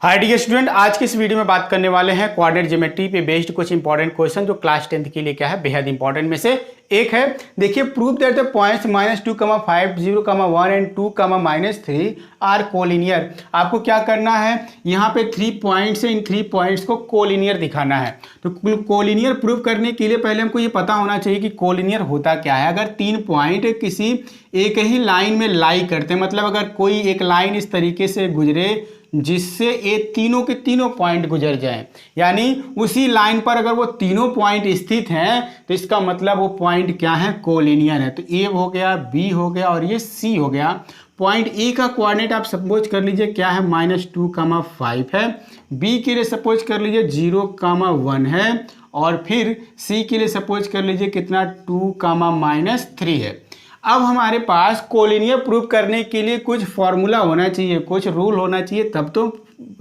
Hi dear student, आज की इस वीडियो में बात करने वाले हैं कोऑर्डिनेट ज्योमेट्री पे बेस्ड कुछ इंपॉर्टेंट क्वेश्चन जो क्लास 10th के लिए क्या है बेहद इंपॉर्टेंट में से एक है। देखिए, prove that the points -2, 5, 0, 1 and 2, -3 are collinear. आपको क्या करना है, यहाँ पे 3 पॉइंट्स है, इन 3 पॉइंट्स को कोलिनियर दिखाना है। तो कोलिनियर प्रूव करने के लिए पहले हमको ये पता होना चाहिए कि कोलिनियर होता क्या है। अगर 3 पॉइंट किसी एक ही लाइन में लाई करते हैं, मतलब अगर कोई एक लाइन इस तरीके से गुजरे जिससे ये तीनों के तीनों पॉइंट गुजर जाएं, यानी उसी लाइन पर अगर वो तीनों पॉइंट स्थित हैं तो इसका मतलब वो पॉइंट क्या है, कोलिनियर है। तो ए हो गया, बी हो गया और ये सी हो गया। पॉइंट ए का कोऑर्डिनेट आप सपोज कर लीजिए क्या है, -2, 5 है। बी के लिए सपोज कर लीजिए 0, 1 है। और फिर सी के लिए सपोज कर लीजिए कितना, 2, -3 है। अब हमारे पास कोलिनियर प्रूव करने के लिए कुछ फॉर्मूला होना चाहिए, कुछ रूल होना चाहिए, तब तो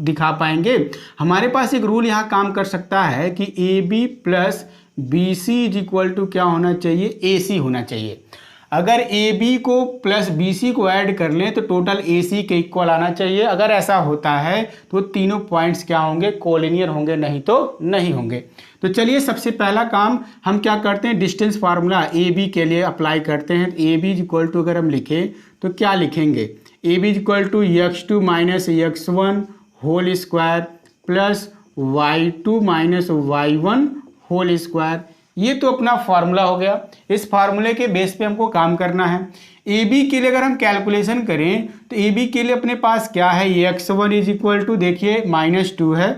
दिखा पाएंगे। हमारे पास एक रूल यहाँ काम कर सकता है कि AB plus BC is equal to क्या होना चाहिए, AC होना चाहिए। अगर AB को प्लस BC को ऐड कर लें तो टोटल AC के इक्वल आना चाहिए। अगर ऐसा होता है तो तीनों पॉइंट्स क्या होंगे, कोलिनियर होंगे, नहीं तो नहीं होंगे। तो चलिए सबसे पहला काम हम क्या करते हैं, डिस्टेंस फार्मूला AB के लिए अप्लाई करते हैं। AB इज इक्वल टू अगर हम लिखें तो क्या लिखेंगे, AB is equal to x2 - x1 whole square plus y2 - y1 whole square. ये तो अपना फार्मूला हो गया। इस फार्मूले के बेस पे हमको काम करना है। AB के लिए अगर हम कैलकुलेशन करें तो AB के लिए अपने पास क्या है, x1 इज इक्वल टू देखिए -2 है,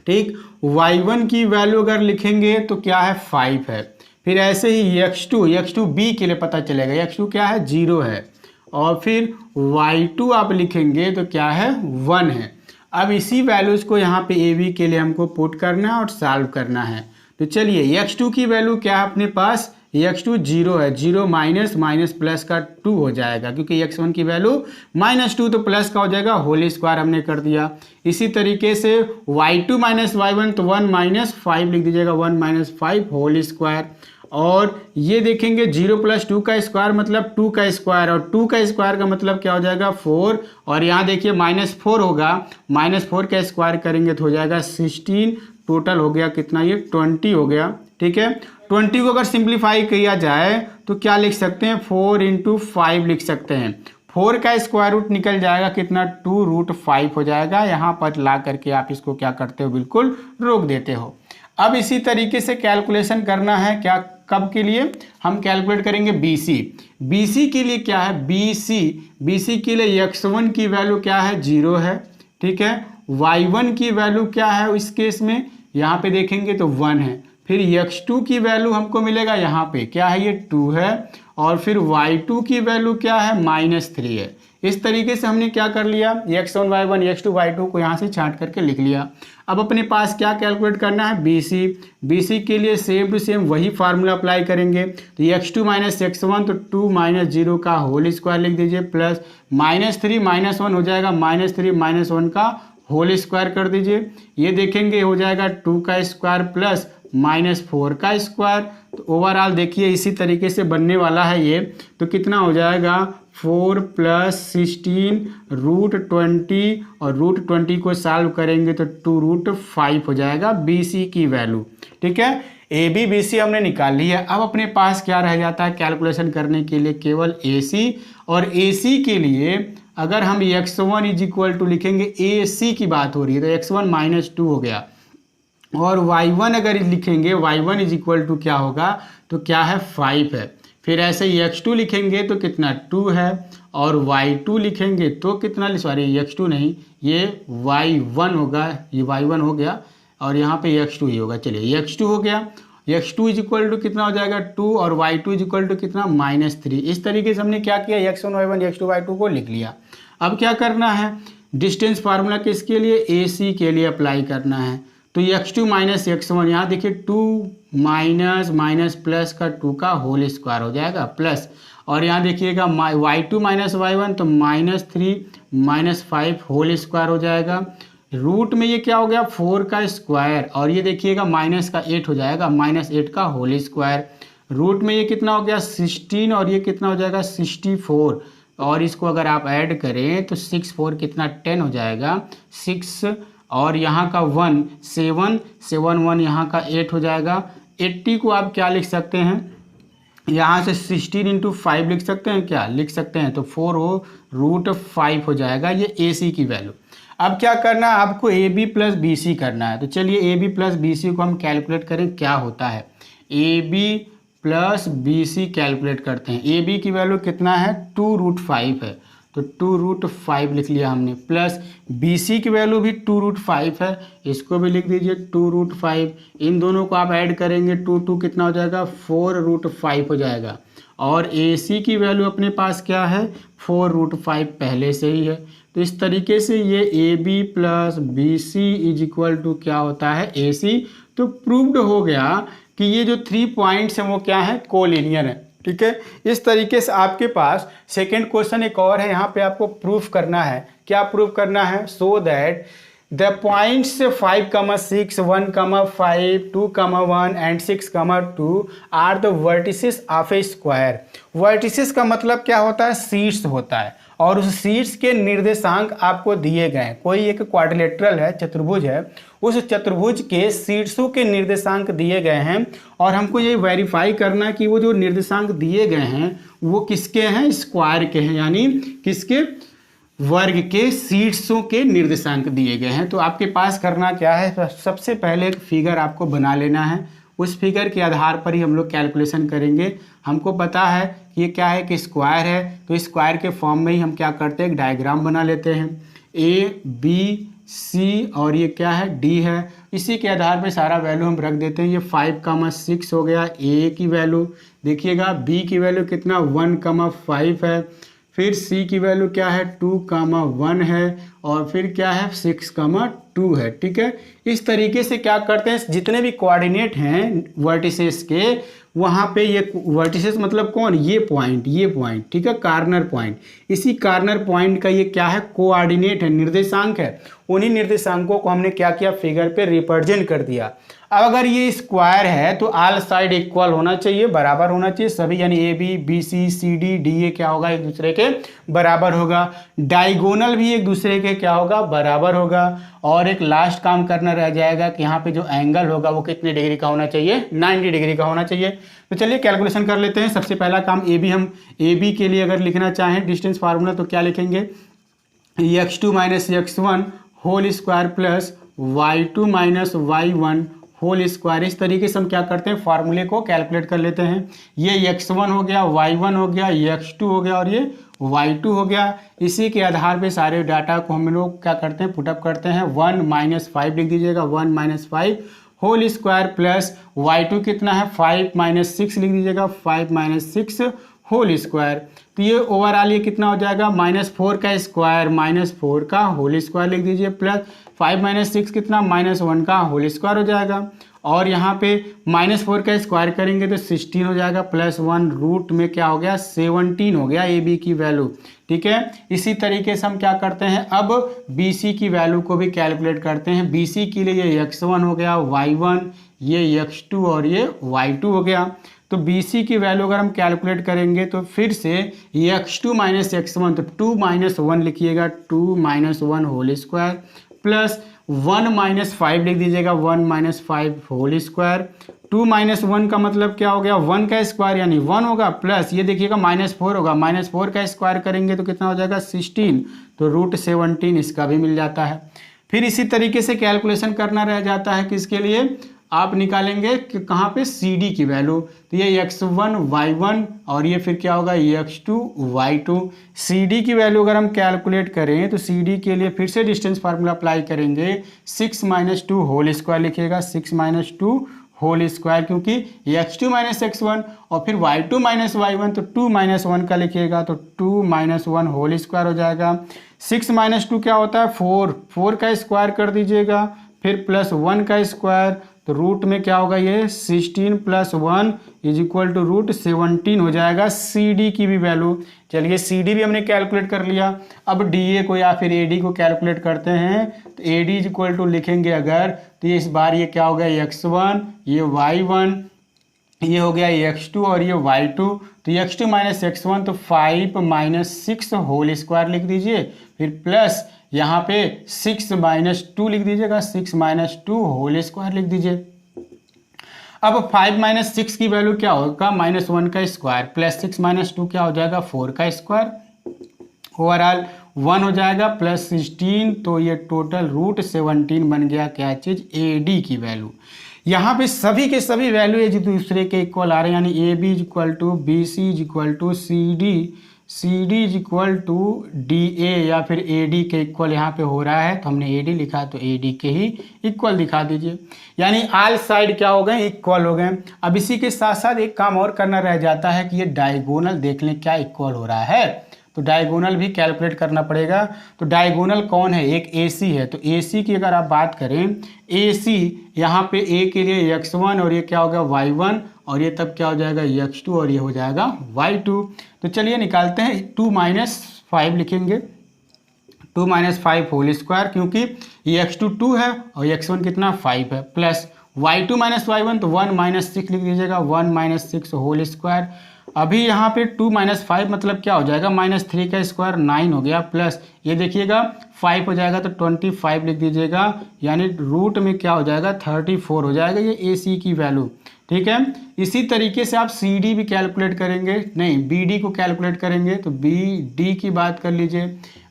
ठीक। y1 की वैल्यू अगर लिखेंगे तो क्या है, 5 है। फिर ऐसे ही x2 B के लिए पता चलेगा, x2 क्या है, 0 है। और फिर y2 आप लिखेंगे तो क्या है, 1 है। अब इसी वैल्यूज़ को यहाँ पे AB के लिए हमको पुट करना है और सॉल्व करना है। तो चलिए x2 की वैल्यू क्या है अपने पास, x2 0 है, 0 माइनस प्लस का 2 हो जाएगा, क्योंकि x1 की वैल्यू -2 तो प्लस का हो जाएगा, होल स्क्वायर हमने कर दिया। इसी तरीके से y2 - y1 तो 1 - 5 लिख दीजिएगा, 1 - 5 होल स्क्वायर। और ये देखेंगे 0 + 2 का स्क्वायर मतलब 2 का स्क्वायर, और 2 का स्क्वायर का मतलब क्या हो जाएगा, 4। और यहाँ देखिए -4 होगा, -4 का स्क्वायर करेंगे तो हो जाएगा 16। टोटल हो गया कितना, ये 20 हो गया, ठीक है। 20 को अगर सिंप्लीफाई किया जाए तो क्या लिख सकते हैं, 4 × 5 लिख सकते हैं। 4 का स्क्वायर रूट निकल जाएगा कितना, 2√5 हो जाएगा। यहाँ पर ला करके आप इसको क्या करते हो, बिल्कुल रोक देते हो। अब इसी तरीके से कैलकुलेशन करना है, क्या, कब के लिए, हम कैलकुलेट करेंगे BC के लिए क्या है, BC के लिए x1 की वैल्यू क्या है, 0 है, ठीक है। y1 की वैल्यू क्या है इस केस में, यहाँ पे देखेंगे तो 1 है। फिर x2 की वैल्यू हमको मिलेगा यहाँ पे क्या है, ये 2 है। और फिर y2 की वैल्यू क्या है, -3 है। इस तरीके से हमने क्या कर लिया, x1 y1 x2 y2 को यहाँ से छांट करके लिख लिया। अब अपने पास क्या कैलकुलेट करना है, BC के लिए सेम टू सेम वही फार्मूला अप्लाई करेंगे। तो x2 - x1 तो 2 - 0 का होल स्क्वायर लिख दीजिए, प्लस -3 -1 हो जाएगा, -3 - 1 का होल स्क्वायर कर दीजिए। ये देखेंगे हो जाएगा 2 का स्क्वायर प्लस -4 का स्क्वायर। तो ओवरऑल देखिए इसी तरीके से बनने वाला है ये। तो कितना हो जाएगा, 4 + 16 √20, और √20 को सॉल्व करेंगे तो 2√5 हो जाएगा BC की वैल्यू, ठीक है। AB BC हमने निकाल ली है। अब अपने पास क्या रह जाता है कैलकुलेशन करने के लिए, केवल AC। और AC के लिए अगर हम x1 इज इक्वल टू लिखेंगे, AC की बात हो रही है तो x1 -2 हो गया। और y1 अगर लिखेंगे, y1 इज इक्वल टू क्या होगा, तो क्या है, 5 है। फिर ऐसे ही x2 लिखेंगे तो कितना, 2 है। और y2 लिखेंगे तो कितना, सॉरी x2 नहीं, ये y1 होगा, ये y1 हो गया और यहाँ पे x2 ही होगा। चलिए x2 हो गया, x2 इज इक्वल टू कितना हो जाएगा, 2, और y2 इज इक्वल टू कितना, -3। इस तरीके से हमने क्या किया, x1 y1 x2 y2 को लिख लिया। अब क्या करना है, डिस्टेंस फार्मूला किसके लिए, AC के लिए अप्लाई करना है। तो x2 - x1, यहाँ देखिए 2 माइनस प्लस का 2 का होल स्क्वायर हो जाएगा, प्लस, और यहाँ देखिएगा y2 - y1 तो -3 - 5 होल स्क्वायर हो जाएगा। रूट में ये क्या हो गया, 4 का स्क्वायर, और ये देखिएगा माइनस का 8 हो जाएगा, -8 का होल स्क्वायर। रूट में ये कितना हो गया, 16, और ये कितना हो जाएगा, 64 और इसको अगर आप ऐड करें तो 6 4 कितना 10 हो जाएगा 6 और यहाँ का 1 7 7 1 यहाँ का 8 हो जाएगा। 80 को आप क्या लिख सकते हैं यहाँ से 16 इंटू 5 लिख सकते हैं, क्या लिख सकते हैं, तो 4 हो √5 हो जाएगा ये AC की वैल्यू। अब क्या करना है आपको AB प्लस BC करना है। तो चलिए AB प्लस BC को हम कैलकुलेट करें क्या होता है। AB प्लस BC कैलकुलेट करते हैं। AB की वैल्यू कितना है 2√5 है, तो 2√5 लिख लिया हमने, प्लस BC की वैल्यू भी 2√5 है, इसको भी लिख दीजिए 2√5। इन दोनों को आप ऐड करेंगे 2 कितना हो जाएगा 4√5 हो जाएगा। और AC की वैल्यू अपने पास क्या है 4√5 पहले से ही है। तो इस तरीके से ये AB plus BC is equal to क्या होता है AC। तो प्रूव्ड हो गया कि ये जो 3 पॉइंट्स हैं वो क्या है कोलिनियर है। ठीक है, इस तरीके से आपके पास सेकेंड क्वेश्चन एक और है, यहाँ पे आपको प्रूफ करना है। क्या प्रूफ करना है, so that the points 5, 6, 1, 5, 2, 1 and 6, 2 are the vertices of a square. Vertices का मतलब क्या होता है, शीर्ष होता है, और उस शीर्ष के निर्देशांक आपको दिए गए हैं। कोई एक क्वाड्रिलेटरल है, चतुर्भुज है, उस चतुर्भुज के शीर्षों के निर्देशांक दिए गए हैं, और हमको ये वेरीफाई करना है कि वो जो निर्देशांक दिए गए हैं वो किसके हैं, स्क्वायर के हैं, यानी किसके, वर्ग के शीर्षों के निर्देशांक दिए गए हैं। तो आपके पास करना क्या है, सबसे पहले एक फिगर आपको बना लेना है, उस फिगर के आधार पर ही हम लोग कैलकुलेशन करेंगे। हमको पता है कि ये क्या है कि स्क्वायर है, तो स्क्वायर के फॉर्म में ही हम क्या करते हैं, एक डायग्राम बना लेते हैं। ABC और ये क्या है D है, इसी के आधार पे सारा वैल्यू हम रख देते हैं। ये 5, 6 हो गया A की वैल्यू, देखिएगा B की वैल्यू कितना 1, 5 है, फिर C की वैल्यू क्या है 2, 1 है, और फिर क्या है 6, 2 है। ठीक है, इस तरीके से क्या करते हैं, जितने भी कोऑर्डिनेट हैं वर्टिसेस के, वहाँ पे ये वर्टिसेस मतलब कौन, ये पॉइंट, ठीक है, कार्नर पॉइंट, इसी कार्नर पॉइंट का ये क्या है कोऑर्डिनेट है, निर्देशांक है। उन्हीं निर्देशांकों को हमने क्या किया, फिगर पे रिप्रेजेंट कर दिया। अब अगर ये स्क्वायर है तो ऑल साइड इक्वल होना चाहिए, बराबर होना चाहिए सभी, यानी AB BC CD DA क्या होगा, एक दूसरे के बराबर होगा। डायगोनल भी एक दूसरे के क्या होगा, बराबर होगा। और एक लास्ट काम करना रह जाएगा कि यहाँ पे जो एंगल होगा वो कितने डिग्री का होना चाहिए, 90 डिग्री का होना चाहिए। तो चलिए कैलकुलेशन कर लेते हैं। सबसे पहला काम AB, हम AB के लिए अगर लिखना चाहें डिस्टेंस फार्मूला तो क्या लिखेंगे, x2 minus x1 whole square plus y2 minus y1 whole square. इस तरीके से हम क्या करते हैं, फार्मूले को कैलकुलेट कर लेते हैं। ये x1 हो गया, y1 हो गया, x2 हो गया और ये y2 हो गया। इसी के आधार पे सारे डाटा को हम लोग क्या करते हैं, पुटअप करते हैं। 1 - 5 लिख दीजिएगा, 1 - 5 होल स्क्वायर प्लस y2 कितना है 5 - 6 लिख दीजिएगा, 5 - 6 होल स्क्वायर। तो ये ओवरऑल ये कितना हो जाएगा, -4 का स्क्वायर, -4 का होल स्क्वायर लिख दीजिए, प्लस 5 - 6 कितना, -1 का होल स्क्वायर हो जाएगा। और यहाँ पे -4 का स्क्वायर करेंगे तो 16 हो जाएगा, +1 रूट में क्या हो गया 17 हो गया AB की वैल्यू। ठीक है, इसी तरीके से हम क्या करते हैं, अब BC की वैल्यू को भी कैलकुलेट करते हैं। BC के लिए ये x1 हो गया, y1, ये x2 और ये y2 हो गया। तो BC की वैल्यू अगर हम कैलकुलेट करेंगे तो फिर से x2 माइनस x1, तो 2 - 1 लिखिएगा, 2 - 1 होल स्क्वायर प्लस 1 - 5 लिख दीजिएगा, 1 - 5 होल स्क्वायर। 2 - 1 का मतलब क्या हो गया, 1 का स्क्वायर यानी 1 होगा, प्लस ये देखिएगा -4 होगा, -4 का स्क्वायर करेंगे तो कितना हो जाएगा 16, तो √17 इसका भी मिल जाता है। फिर इसी तरीके से कैलकुलेशन करना रह जाता है किसके लिए, आप निकालेंगे कि कहाँ पे CD की वैल्यू। तो ये x1 y1 और ये फिर क्या होगा x2 y2। CD की वैल्यू अगर हम कैलकुलेट करें तो CD के लिए फिर से डिस्टेंस फार्मूला अप्लाई करेंगे, 6 - 2 होल स्क्वायर लिखिएगा, 6 - 2 होल स्क्वायर, क्योंकि x2 - x1 और फिर y2 - y1, तो 2 - 1 का लिखिएगा, तो 2 - 1 होल स्क्वायर हो जाएगा। 6 - 2 क्या होता है 4 का स्क्वायर कर दीजिएगा, फिर +1 का स्क्वायर, तो रूट में क्या होगा ये 16 + 1 इज इक्वल टू √17 हो जाएगा CD की भी वैल्यू। चलिए CD भी हमने कैलकुलेट कर लिया। अब DA को या फिर AD को कैलकुलेट करते हैं। तो AD इज इक्वल टू लिखेंगे अगर, तो ये इस बार ये क्या होगा x1, ये y1 ये हो गया x2 और ये y2, तो x2 माइनस x1 तो 5 माइनस 6 होल स्क्वायर लिख दीजिए, फिर प्लस यहाँ पे 6 माइनस 2 लिख दीजिएगा, 6 माइनस 2 होल स्क्वायर लिख दीजिए। अब 5 माइनस 6 की वैल्यू क्या होगा, -1 का स्क्वायर, प्लस 6 माइनस 2 क्या हो जाएगा, 4 का स्क्वायर, ओवरऑल 1 हो जाएगा, प्लस 16, तो ये टोटल √17 बन गया क्या चीज़, AD की वैल्यू। यहाँ पे सभी के सभी वैल्यू एक दूसरे के इक्वल आ रहे हैं, यानी AB is equal to BC is equal to CD is equal to DA या फिर AD के इक्वल यहाँ पे हो रहा है, तो हमने AD लिखा तो AD के ही इक्वल दिखा दीजिए, यानी ऑल साइड क्या हो गए, इक्वल हो गए। अब इसी के साथ साथ एक काम और करना रह जाता है कि ये डायगोनल देख लें क्या इक्वल हो रहा है, तो डायगोनल भी कैलकुलेट करना पड़ेगा। तो डायगोनल कौन है, एक AC है, तो AC की अगर आप बात करें, AC यहाँ पे A के लिए x1 और ये क्या होगा y1 और ये तब क्या हो जाएगा x2 और ये हो जाएगा y2। तो चलिए निकालते हैं, 2 माइनस 5 लिखेंगे, 2 माइनस 5 होल स्क्वायर, क्योंकि ये x2 2 है और x1 कितना 5 है, प्लस y2 माइनस y1 तो 1 माइनस 6 लिख दीजिएगा, 1 माइनस 6 होल स्क्वायर। अभी यहाँ पे 2 माइनस 5 मतलब क्या हो जाएगा, -3 का स्क्वायर 9 हो गया, प्लस ये देखिएगा 5 हो जाएगा तो 25 लिख दीजिएगा, यानी रूट में क्या हो जाएगा 34 हो जाएगा, ये AC की वैल्यू। ठीक है, इसी तरीके से आप CD भी कैलकुलेट करेंगे, नहीं BD को कैलकुलेट करेंगे, तो BD की बात कर लीजिए।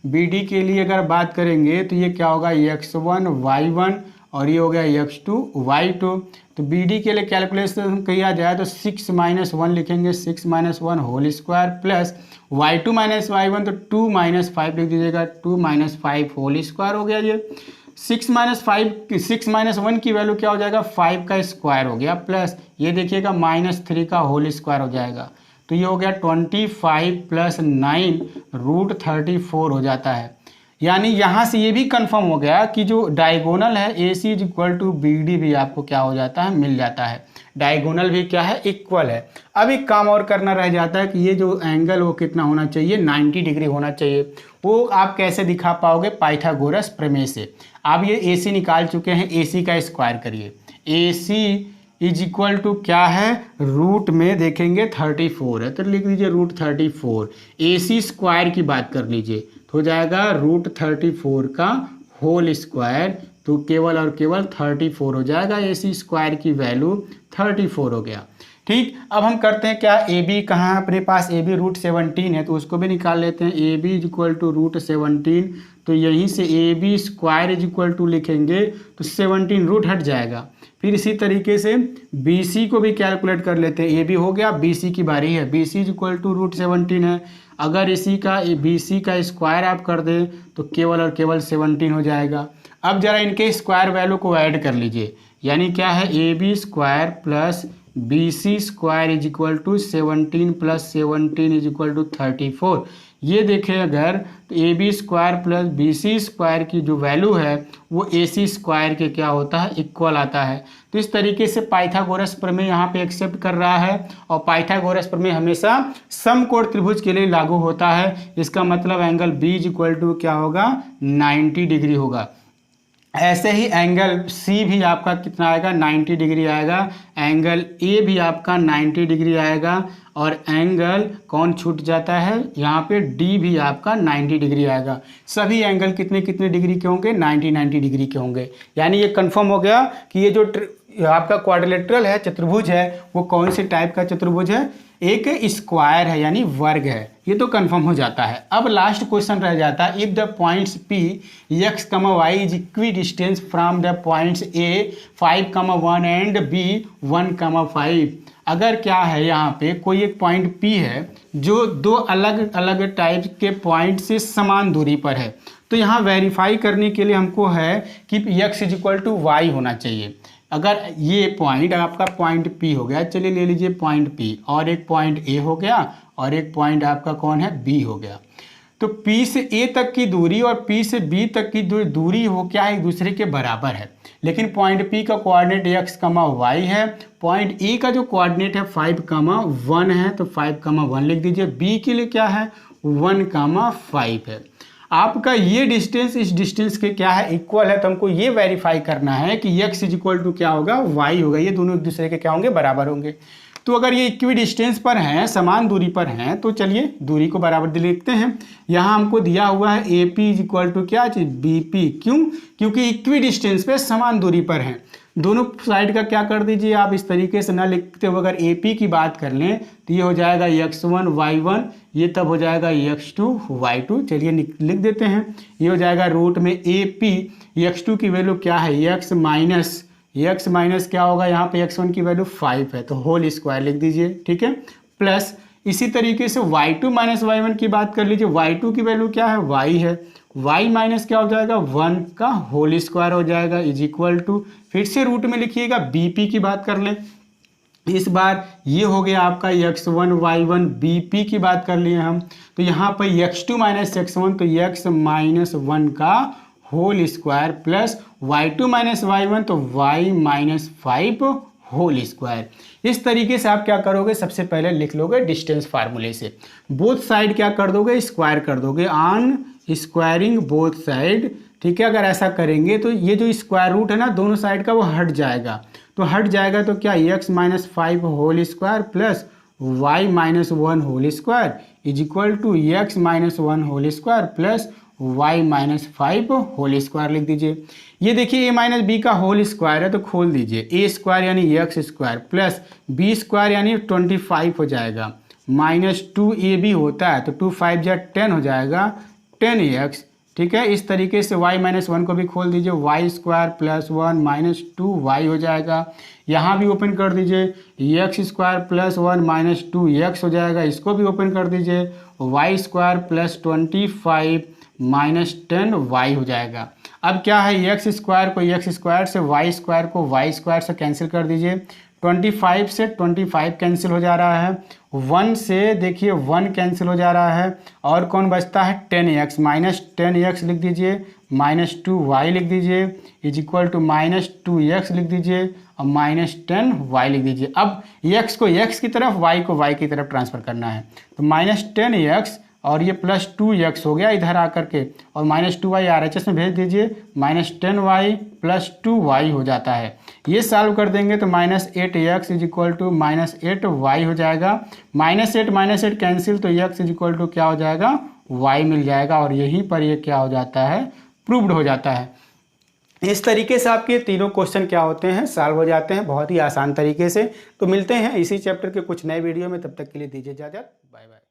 BD के लिए अगर बात करेंगे तो ये क्या होगा, x1 y1 और ये हो गया x2 y2। तो BD के लिए कैलकुलेशन किया जाए तो 6 माइनस 1 लिखेंगे, 6 minus 1 whole square, plus y2 minus y1 तो 2 माइनस 5 लिख दीजिएगा, 2 माइनस 5 होल स्क्वायर हो गया। ये 6 माइनस 1 की वैल्यू क्या हो जाएगा, 5 का स्क्वायर हो गया, प्लस ये देखिएगा -3 का होल स्क्वायर हो जाएगा, तो ये हो गया 25 प्लस 9 √34 हो जाता है। यानी यहाँ से ये भी कंफर्म हो गया कि जो डायगोनल है AC is equal to BD भी आपको क्या हो जाता है, मिल जाता है, डायगोनल भी क्या है, इक्वल है। अब एक काम और करना रह जाता है कि ये जो एंगल वो कितना होना चाहिए, 90 डिग्री होना चाहिए। वो आप कैसे दिखा पाओगे, पाइथागोरस प्रमेय से। आप ये AC निकाल चुके हैं, AC का स्क्वायर करिए, AC इज इक्वल टू क्या है, रूट में देखेंगे 34 है तो लिख लीजिए √34, AC स्क्वायर की बात कर लीजिए हो जाएगा √34 का होल स्क्वायर, तो केवल और केवल 34 हो जाएगा, AC स्क्वायर की वैल्यू 34 हो गया। ठीक, अब हम करते हैं क्या, AB कहाँ है अपने पास, AB √17 है तो उसको भी निकाल लेते हैं, AB इज इक्वल टू √17, तो यहीं से AB square is equal to लिखेंगे तो 17 रूट हट जाएगा। फिर इसी तरीके से BC को भी कैलकुलेट कर लेते हैं, AB हो गया, BC की बारी है, BC इज इक्वल टू √17 है, अगर इसी का BC का स्क्वायर आप कर दें तो केवल और केवल 17 हो जाएगा। अब जरा इनके स्क्वायर वैल्यू को ऐड कर लीजिए, यानी क्या है, AB square plus BC square is equal to 17 plus 17 is equal to 34। ये देखें अगर तो AB square plus BC square की जो वैल्यू है वो AC स्क्वायर के क्या होता है, इक्वल आता है। तो इस तरीके से पाइथागोरस प्रमेय यहाँ पे एक्सेप्ट कर रहा है, और पाइथागोरस प्रमेय हमेशा समकोण त्रिभुज के लिए लागू होता है। इसका मतलब angle B is equal to क्या होगा, 90 डिग्री होगा। ऐसे ही एंगल C भी आपका कितना आएगा, 90 डिग्री आएगा, एंगल A भी आपका 90 डिग्री आएगा, और एंगल कौन छूट जाता है, यहाँ पे D भी आपका 90 डिग्री आएगा। सभी एंगल कितने कितने डिग्री के होंगे, 90 डिग्री के होंगे। यानी ये कंफर्म हो गया कि ये जो आपका क्वाड्रिलेटरल है, चतुर्भुज है, वो कौन से टाइप का चतुर्भुज है, एक स्क्वायर है यानी वर्ग है, ये तो कंफर्म हो जाता है। अब लास्ट क्वेश्चन रह जाता है, if the points P x, y is equi distance from the points A 5, 1 and B 1, 5। अगर क्या है, यहाँ पे कोई एक पॉइंट P है जो दो अलग अलग टाइप के पॉइंट से समान दूरी पर है, तो यहाँ वेरीफाई करने के लिए हमको है कि x is equal to y होना चाहिए। अगर ये पॉइंट आपका पॉइंट P हो गया, चलिए ले लीजिए पॉइंट P, और एक पॉइंट A हो गया, और एक पॉइंट आपका कौन है, B हो गया। तो P से A तक की दूरी और P से B तक की दूरी हो क्या है, एक दूसरे के बराबर है, लेकिन पॉइंट P का कोऑर्डिनेट x, y है, पॉइंट A का जो कोऑर्डिनेट है 5, 1 है, तो 5, 1 लिख दीजिए। B के लिए क्या है, 1, 5 है। आपका ये डिस्टेंस इस डिस्टेंस के क्या है, इक्वल है, तो हमको ये वेरीफाई करना है कि x इज इक्वल टू क्या होगा, y होगा, ये दोनों एक दूसरे के क्या होंगे, बराबर होंगे। तो अगर ये इक्वी डिस्टेंस पर हैं, समान दूरी पर हैं, तो चलिए दूरी को बराबर लिखते हैं। यहाँ हमको दिया हुआ है A P is equal to क्या चीज बी पी, क्यों? क्योंकि इक्वी डिस्टेंस पे समान दूरी पर हैं। दोनों साइड का क्या कर दीजिए आप इस तरीके से ना लिखते हो, अगर ए पी की बात कर लें तो ये हो जाएगा x1 y1, ये तब हो जाएगा x2 y2। चलिए लिख देते हैं, ये हो जाएगा रूट में ए पी, x2 की वैल्यू क्या है x माइनस क्या होगा यहाँ पे x1 की वैल्यू 5 है तो होल स्क्वायर लिख दीजिए, ठीक है। प्लस इसी तरीके से y2 माइनस y1 की बात कर लीजिए, y2 की वैल्यू क्या है y है, y माइनस क्या हो जाएगा 1 का होल स्क्वायर हो जाएगा इज इक्वल टू, फिर से रूट में लिखिएगा bp की बात कर लें। इस बार ये हो गया आपका x1 y1, bp की बात कर लिए हम, तो यहाँ पर x2 माइनस x1 तो x माइनस 1 का whole square plus y2 minus y1 तो y माइनस 5 होल स्क्वायर। इस तरीके से आप क्या करोगे, सबसे पहले लिख लोगे डिस्टेंस फार्मूले से, बोथ साइड क्या कर दोगे स्क्वायर कर दोगे, ऑन स्क्वायरिंग बोथ साइड, ठीक है। अगर ऐसा करेंगे तो ये जो स्क्वायर रूट है ना दोनों साइड का वो हट जाएगा, तो हट जाएगा तो क्या x minus 5 whole square plus y minus 1 whole square is equal to x minus 1 whole square plus y minus 5 whole square लिख दीजिए। ये देखिए a माइनस बी का होल स्क्वायर है तो खोल दीजिए, a स्क्वायर यानी x square plus b square यानी 25 हो जाएगा, माइनस 2ab होता है तो 2 5 जा 10 हो जाएगा 10x, ठीक है। इस तरीके से y माइनस 1 को भी खोल दीजिए, y square plus 1 minus 2y हो जाएगा। यहाँ भी ओपन कर दीजिए, x square plus 1 minus 2x हो जाएगा, इसको भी ओपन कर दीजिए, y square plus 25 minus 10y हो जाएगा। अब क्या है x स्क्वायर को x स्क्वायर से y स्क्वायर को y स्क्वायर से कैंसिल कर दीजिए, 25 से 25 कैंसिल हो जा रहा है, 1 से देखिए 1 कैंसिल हो जा रहा है, और कौन बचता है 10x, माइनस 10x लिख दीजिए, माइनस 2y लिख दीजिए is equal to minus 2x लिख दीजिए और माइनस 10y लिख दीजिए। अब x को x की तरफ y को y की तरफ ट्रांसफर करना है, तो माइनस 10x और ये प्लस 2x हो गया इधर आकर के, और माइनस 2y RHS में भेज दीजिए, माइनस 10y प्लस 2y हो जाता है। ये सॉल्व कर देंगे तो minus 8x is equal to minus 8y हो जाएगा, माइनस 8 कैंसिल तो x इज इक्वल टू क्या हो जाएगा y मिल जाएगा, और यहीं पर ये क्या हो जाता है प्रूव्ड हो जाता है। इस तरीके से आपके तीनों क्वेश्चन क्या होते हैं सॉल्व हो जाते हैं बहुत ही आसान तरीके से। तो मिलते हैं इसी चैप्टर के कुछ नए वीडियो में, तब तक के लिए दीजिए इजाजत, बाय बाय।